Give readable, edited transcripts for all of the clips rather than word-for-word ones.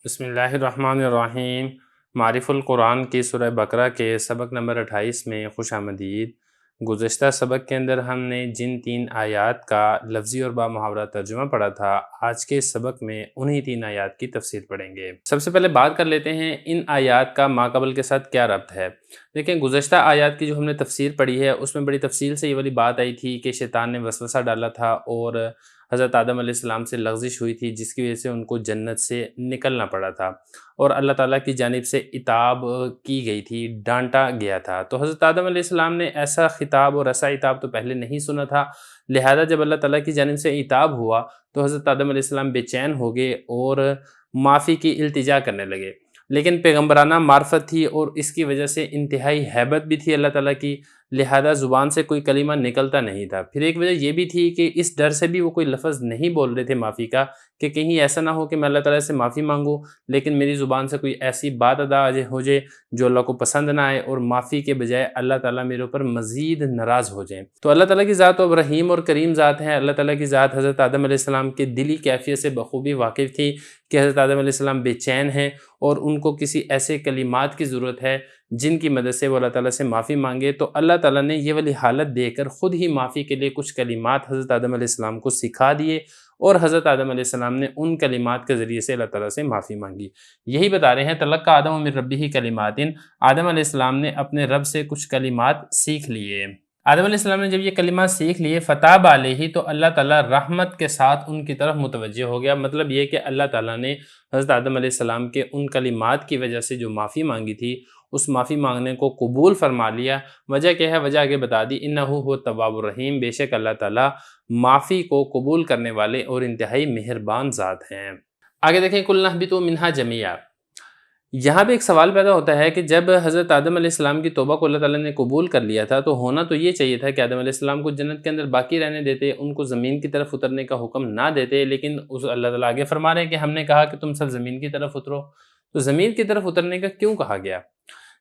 بسم اللہ الرحمن الرحیم۔ معرف القرآن کی سورہ بقرہ کے سبق نمبر 28 میں خوش آمدید۔ گزشتہ سبق کے اندر ہم نے جن 3 آیات کا لفظی اور بامحاورہ ترجمہ پڑھا تھا، آج کے سبق میں انہی 3 آیات کی تفسیر پڑھیں گے۔ سب سے پہلے بات کر لیتے ہیں ان آیات کا ماقبل کے ساتھ کیا ربط ہے۔ دیکھیں، گزشتہ آیات کی جو ہم نے تفسیر پڑھی ہے اس میں بڑی تفصیل سے یہ والی بات آئی تھی کہ شیطان نے وسوسہ ڈالا تھا اور حضرت آدم علیہ السلام سے لغزش ہوئی تھی، جس کی وجہ سے ان کو جنت سے نکلنا پڑا تھا اور اللہ تعالیٰ کی جانب سے عتاب کی گئی تھی، ڈانٹا گیا تھا۔ تو حضرت آدم علیہ السلام نے ایسا خطاب اور ایسا عتاب تو پہلے نہیں سنا تھا، لہذا جب اللہ تعالیٰ کی جانب سے عتاب ہوا تو حضرت آدم علیہ السلام بے چین ہو گئے اور معافی کی التجا کرنے لگے۔ لیکن پیغمبرانہ معرفت تھی اور اس کی وجہ سے انتہائی ہیبت بھی تھی اللہ تعالیٰ کی، لہذا زبان سے کوئی کلمہ نکلتا نہیں تھا۔ پھر ایک وجہ یہ بھی تھی کہ اس ڈر سے بھی وہ کوئی لفظ نہیں بول رہے تھے معافی کا، کہ کہیں ایسا نہ ہو کہ میں اللہ تعالیٰ سے معافی مانگوں لیکن میری زبان سے کوئی ایسی بات ادا ہو جائے جو اللہ کو پسند نہ آئے اور معافی کے بجائے اللہ تعالیٰ میرے اوپر مزید ناراض ہو جائیں۔ تو اللہ تعالیٰ کی ذات اب رحیم اور کریم ذات ہے۔ اللہ تعالیٰ کی ذات حضرت آدم علیہ السلام کے دلی کیفیت سے بخوبی واقف تھی کہ حضرت آدم علیہ السلام بے چین ہیں اور ان کو کسی ایسے کلمات کی ضرورت ہے جن کی مدد سے وہ اللہ تعالیٰ سے معافی مانگے۔ تو اللہ تعالیٰ نے یہ والی حالت دے کر خود ہی معافی کے لیے کچھ کلمات حضرت آدم علیہ السلام کو سکھا دیے اور حضرت آدم علیہ السلام نے ان کلمات کے ذریعے سے اللہ تعالیٰ سے معافی مانگی۔ یہی بتا رہے ہیں تلقی آدم من ربہ کلمات، آدم علیہ السلام نے اپنے رب سے کچھ کلمات سیکھ لیے۔ آدم علیہ السلام نے جب یہ کلمات سیکھ لیے، فتاب علیہ، تو اللہ تعالیٰ رحمت کے ساتھ ان کی طرف متوجہ ہو گیا۔ مطلب یہ کہ اللہ تعالیٰ نے حضرت آدم علیہ السلام کے ان کلمات کی وجہ سے جو معافی مانگی تھی، اس معافی مانگنے کو قبول فرما لیا۔ وجہ کیا ہے؟ وجہ آگے بتا دی، انہ هو التواب الرحیم، بے شک اللہ تعالیٰ معافی کو قبول کرنے والے اور انتہائی مہربان ذات ہیں۔ آگے دیکھیں، قُلْنَا اهْبِطُوا مِنْهَا جَمِيعًا۔ یہاں بھی ایک سوال پیدا ہوتا ہے کہ جب حضرت آدم علیہ السلام کی توبہ کو اللہ تعالیٰ نے قبول کر لیا تھا تو ہونا تو یہ چاہیے تھا کہ آدم علیہ السلام کو جنت کے اندر باقی رہنے دیتے، ان کو زمین کی طرف اترنے کا حکم نہ دیتے، لیکن اللہ تعالیٰ آگے فرما رہے ہیں کہ ہم نے کہا کہ تم سب زمین کی طرف اترو۔ تو زمین کی طرف اترنے کا کیوں کہا گیا؟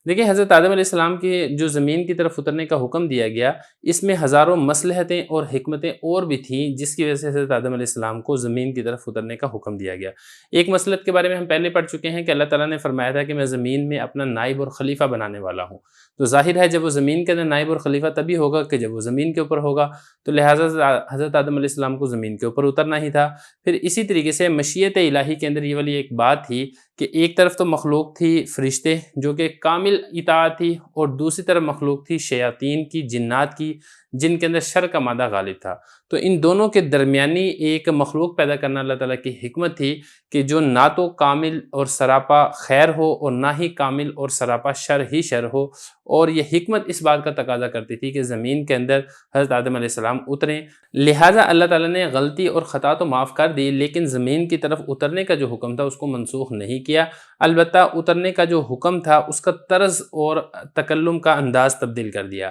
دیکھیں، حضرت آدم علیہ السلام کی جو زمین کی طرف اترنے کا حکم دیا گیا، اس میں ہزاروں مصلحتیں اور حکمتیں اور بھی تھیں جس کی وجہ سے حضرت آدم علیہ السلام کو زمین کی طرف اترنے کا حکم دیا گیا۔ ایک مصلحت کے بارے میں ہم پہلے پڑھ چکے ہیں کہ اللہ تعالیٰ نے فرمایا تھا کہ میں زمین میں اپنا نائب اور خلیفہ بنانے والا ہوں۔ تو ظاہر ہے جب وہ زمین کے اندر نائب اور خلیفہ تبھی ہوگا کہ جب وہ زمین کے اوپر ہوگا، تو لہٰذا حضرت آدم علیہ السلام کو زمین کے اوپر اترنا ہی تھا۔ پھر اسی طریقے سے مشیت الہی کے اندر یہ والی ایک بات تھی کہ ایک طرف تو مخلوق تھی فرشتے جو کہ کامل اطاعت تھی، اور دوسری طرف مخلوق تھی شیاطین کی، جنات کی، جن کے اندر شر کا مادہ غالب تھا۔ تو ان دونوں کے درمیانی ایک مخلوق پیدا کرنا اللہ تعالیٰ کی حکمت تھی کہ جو نہ تو کامل اور سراپا خیر ہو اور نہ ہی کامل اور سراپا شر ہی شر ہو، اور یہ حکمت اس بات کا تقاضا کرتی تھی کہ زمین کے اندر حضرت آدم علیہ السلام اتریں۔ لہٰذا اللہ تعالیٰ نے غلطی اور خطا تو معاف کر دی، لیکن زمین کی طرف اترنے کا جو حکم تھا اس کو منسوخ نہیں کیا، البتہ اترنے کا جو حکم تھا اس کا طرز اور تکلم کا انداز تبدیل کر دیا۔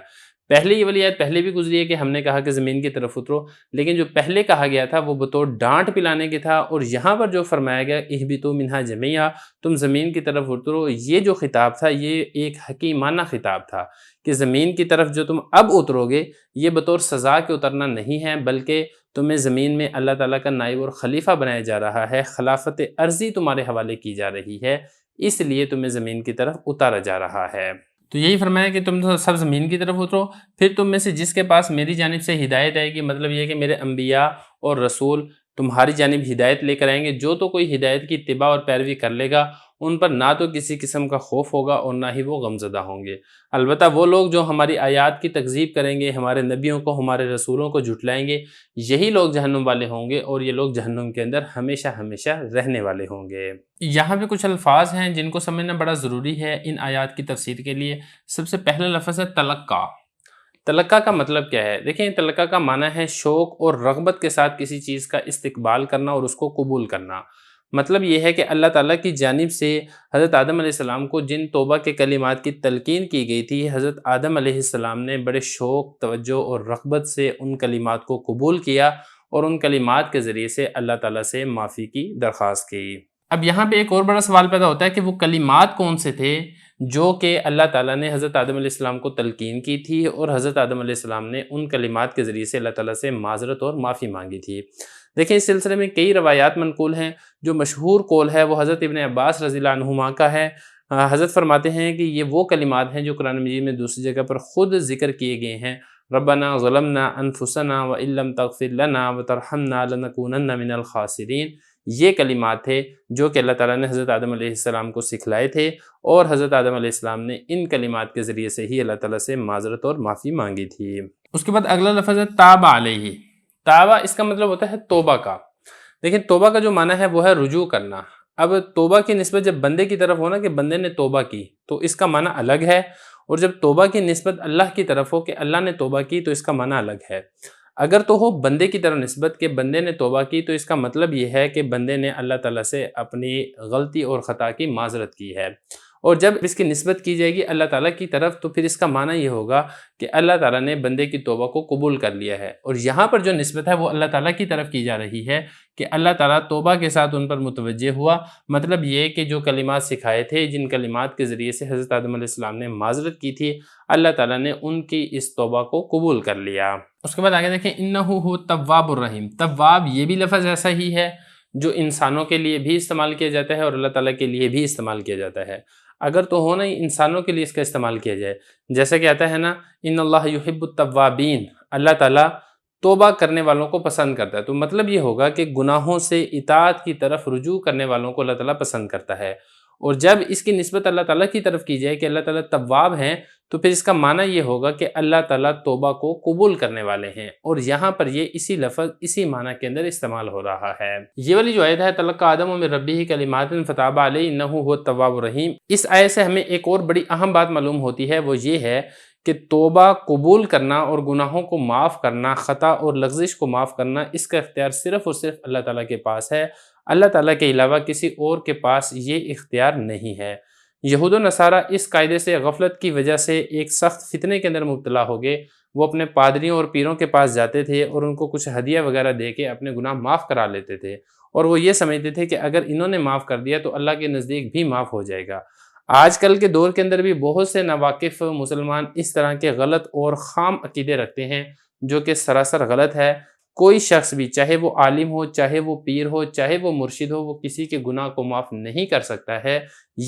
پہلے یہ والی آیت پہلے بھی گزری ہے کہ ہم نے کہا کہ زمین کی طرف اترو، لیکن جو پہلے کہا گیا تھا وہ بطور ڈانٹ پلانے کے تھا، اور یہاں پر جو فرمایا گیا اہبطوا منہا جمیعا، تم زمین کی طرف اترو، یہ جو خطاب تھا یہ ایک حکیمانہ خطاب تھا کہ زمین کی طرف جو تم اب اترو گے یہ بطور سزا کے اترنا نہیں ہے، بلکہ تمہیں زمین میں اللہ تعالیٰ کا نائب اور خلیفہ بنایا جا رہا ہے، خلافت ارضی تمہارے حوالے کی جا رہی ہے، اس لیے تمہیں زمین کی طرف اتارا جا رہا ہے۔ تو یہی فرمایا کہ تم سب زمین کی طرف اترو، پھر تم میں سے جس کے پاس میری جانب سے ہدایت آئے گی، مطلب یہ کہ میرے انبیاء اور رسول تمہاری جانب ہدایت لے کر آئیں گے، جو تو کوئی ہدایت کی اتباع اور پیروی کر لے گا ان پر نہ تو کسی قسم کا خوف ہوگا اور نہ ہی وہ غمزدہ ہوں گے۔ البتہ وہ لوگ جو ہماری آیات کی تکذیب کریں گے، ہمارے نبیوں کو، ہمارے رسولوں کو جھٹلائیں گے، یہی لوگ جہنم والے ہوں گے، اور یہ لوگ جہنم کے اندر ہمیشہ ہمیشہ رہنے والے ہوں گے۔ یہاں پہ کچھ الفاظ ہیں جن کو سمجھنا بڑا ضروری ہے ان آیات کی تفسیر کے لیے۔ سب سے پہلا لفظ ہے تلقی۔ تلقی کا مطلب کیا ہے؟ دیکھیں، تلقی کا معنی ہے شوق اور رغبت کے ساتھ کسی چیز کا استقبال کرنا اور اس کو قبول کرنا۔ مطلب یہ ہے کہ اللہ تعالیٰ کی جانب سے حضرت آدم علیہ السلام کو جن توبہ کے کلمات کی تلقین کی گئی تھی، حضرت آدم علیہ السلام نے بڑے شوق، توجہ اور رغبت سے ان کلمات کو قبول کیا اور ان کلمات کے ذریعے سے اللہ تعالیٰ سے معافی کی درخواست کی۔ اب یہاں پہ ایک اور بڑا سوال پیدا ہوتا ہے کہ وہ کلمات کون سے تھے جو کہ اللہ تعالیٰ نے حضرت آدم علیہ السلام کو تلقین کی تھی اور حضرت آدم علیہ السلام نے ان کلمات کے ذریعے سے اللہ تعالیٰ سے معذرت اور معافی مانگی تھی۔ دیکھیں اس سلسلے میں کئی روایات منقول ہیں، جو مشہور قول ہے وہ حضرت ابن عباس رضی اللہ عنہما کا ہے۔ حضرت فرماتے ہیں کہ یہ وہ کلمات ہیں جو قرآن مجید میں دوسری جگہ پر خود ذکر کیے گئے ہیں، ربنا ظلمنا انفسنا وان لم تغفر لنا وترحمنا لنکونن من الخاسرین۔ یہ کلمات تھے جو کہ اللہ تعالیٰ نے حضرت آدم علیہ السلام کو سکھلائے تھے، اور حضرت آدم علیہ السلام نے ان کلمات کے ذریعے سے ہی اللہ تعالیٰ سے معذرت اور معافی مانگی تھی۔ اس کے بعد اگلا لفظ ہے تاب علیہ۔ تابہ اس کا مطلب ہوتا ہے توبہ کا۔ دیکھیں توبہ کا جو معنی ہے وہ ہے رجوع کرنا۔ اب توبہ کی نسبت جب بندے کی طرف ہو نا کہ بندے نے توبہ کی تو اس کا معنی الگ ہے، اور جب توبہ کی نسبت اللہ کی طرف ہو کہ اللہ نے توبہ کی تو اس کا معنی الگ ہے۔ اگر تو ہو بندے کی طرف نسبت کہ بندے نے توبہ کی تو اس کا مطلب یہ ہے کہ بندے نے اللہ تعالیٰ سے اپنی غلطی اور خطا کی معذرت کی ہے، اور جب اس کی نسبت کی جائے گی اللہ تعالیٰ کی طرف تو پھر اس کا معنی یہ ہوگا کہ اللہ تعالیٰ نے بندے کی توبہ کو قبول کر لیا ہے، اور یہاں پر جو نسبت ہے وہ اللہ تعالیٰ کی طرف کی جا رہی ہے کہ اللہ تعالیٰ توبہ کے ساتھ ان پر متوجہ ہوا۔ مطلب یہ کہ جو کلمات سکھائے تھے، جن کلمات کے ذریعے سے حضرت آدم علیہ السلام نے معذرت کی تھی، اللہ تعالیٰ نے ان کی اس توبہ کو قبول کر لیا۔ اس کے بعد آگے دیکھیں انہو هو التواب الرحیم۔ تواب یہ بھی لفظ ایسا ہی ہے جو انسانوں کے لیے بھی استعمال کیا جاتا ہے اور اللہ تعالیٰ کے لیے بھی استعمال کیا جاتا ہے۔ اگر تو ہو نا انسانوں کے لیے اس کا استعمال کیا جائے، جیسا کہ آتا ہے نا ان اللہ یحب التوابین، اللہ تعالیٰ توبہ کرنے والوں کو پسند کرتا ہے، تو مطلب یہ ہوگا کہ گناہوں سے اطاعت کی طرف رجوع کرنے والوں کو اللہ تعالیٰ پسند کرتا ہے۔ اور جب اس کی نسبت اللہ تعالیٰ کی طرف کی جائے کہ اللہ تعالیٰ تواب ہیں تو پھر اس کا معنی یہ ہوگا کہ اللہ تعالیٰ توبہ کو قبول کرنے والے ہیں، اور یہاں پر یہ اسی لفظ اسی معنی کے اندر استعمال ہو رہا ہے۔ یہ والی جو آیت ہے تلقی آدم من ربہ کلمات فتاب علیہ انہ هو التواب الرحیم، اس آیت سے ہمیں ایک اور بڑی اہم بات معلوم ہوتی ہے، وہ یہ ہے کہ توبہ قبول کرنا اور گناہوں کو معاف کرنا، خطا اور لغزش کو معاف کرنا، اس کا اختیار صرف اور صرف اللہ تعالیٰ کے پاس ہے۔ اللہ تعالیٰ کے علاوہ کسی اور کے پاس یہ اختیار نہیں ہے۔ یہود و نصارہ اس قاعدے سے غفلت کی وجہ سے ایک سخت فتنے کے اندر مبتلا ہو گئے۔ وہ اپنے پادریوں اور پیروں کے پاس جاتے تھے اور ان کو کچھ ہدیہ وغیرہ دے کے اپنے گناہ معاف کرا لیتے تھے، اور وہ یہ سمجھتے تھے کہ اگر انہوں نے معاف کر دیا تو اللہ کے نزدیک بھی معاف ہو جائے گا۔ آج کل کے دور کے اندر بھی بہت سے ناواقف مسلمان اس طرح کے غلط اور خام عقیدے رکھتے ہیں، جو کہ سراسر غلط ہے۔ کوئی شخص بھی، چاہے وہ عالم ہو، چاہے وہ پیر ہو، چاہے وہ مرشد ہو، وہ کسی کے گناہ کو معاف نہیں کر سکتا ہے۔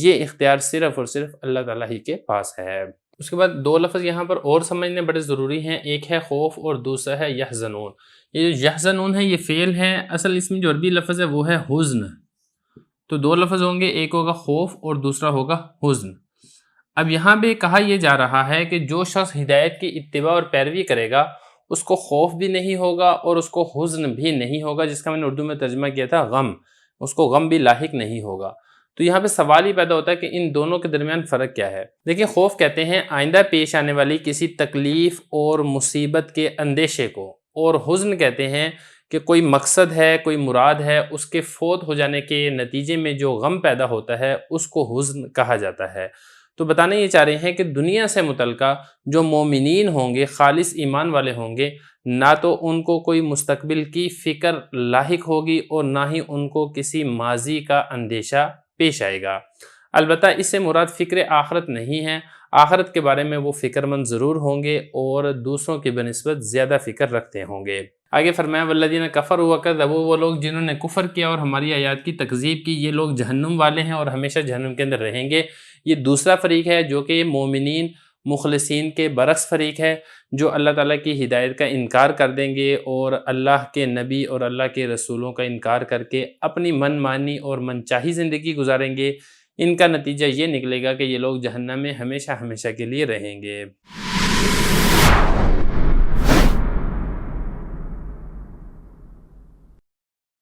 یہ اختیار صرف اور صرف اللہ تعالیٰ ہی کے پاس ہے۔ اس کے بعد دو لفظ یہاں پر اور سمجھنے بڑے ضروری ہیں، ایک ہے خوف اور دوسرا ہے یحزنون۔ یہ جو یحزنون ہے یہ فعل ہے، اصل اس میں جو عربی لفظ ہے وہ ہے حزن۔ تو دو لفظ ہوں گے، ایک ہوگا خوف اور دوسرا ہوگا حزن۔ اب یہاں پہ کہا یہ جا رہا ہے کہ جو شخص ہدایت کی اتباع اور پیروی کرے گا اس کو خوف بھی نہیں ہوگا اور اس کو حزن بھی نہیں ہوگا، جس کا میں نے اردو میں ترجمہ کیا تھا غم، اس کو غم بھی لاحق نہیں ہوگا۔ تو یہاں پہ سوال ہی پیدا ہوتا ہے کہ ان دونوں کے درمیان فرق کیا ہے۔ دیکھیں خوف کہتے ہیں آئندہ پیش آنے والی کسی تکلیف اور مصیبت کے اندیشے کو، اور حزن کہتے ہیں کہ کوئی مقصد ہے، کوئی مراد ہے، اس کے فوت ہو جانے کے نتیجے میں جو غم پیدا ہوتا ہے اس کو حزن کہا جاتا ہے۔ تو بتانے یہ چاہ رہے ہیں کہ دنیا سے متعلقہ جو مومنین ہوں گے، خالص ایمان والے ہوں گے، نہ تو ان کو کوئی مستقبل کی فکر لاحق ہوگی اور نہ ہی ان کو کسی ماضی کا اندیشہ پیش آئے گا۔ البتہ اس سے مراد فکر آخرت نہیں ہے، آخرت کے بارے میں وہ فکر مند ضرور ہوں گے اور دوسروں کی بنسبت زیادہ فکر رکھتے ہوں گے۔ آگے فرمایا والذین کفروا وکذبوا، وہ لوگ جنہوں نے کفر کیا اور ہماری آیات کی تکذیب کی، یہ لوگ جہنم والے ہیں اور ہمیشہ جہنم کے اندر رہیں گے۔ یہ دوسرا فریق ہے جو کہ مومنین مخلصین کے برعکس فریق ہے، جو اللہ تعالیٰ کی ہدایت کا انکار کر دیں گے اور اللہ کے نبی اور اللہ کے رسولوں کا انکار کر کے اپنی من مانی اور من چاہی زندگی گزاریں گے۔ ان کا نتیجہ یہ نکلے گا کہ یہ لوگ جہنم میں ہمیشہ ہمیشہ کے لیے رہیں گے۔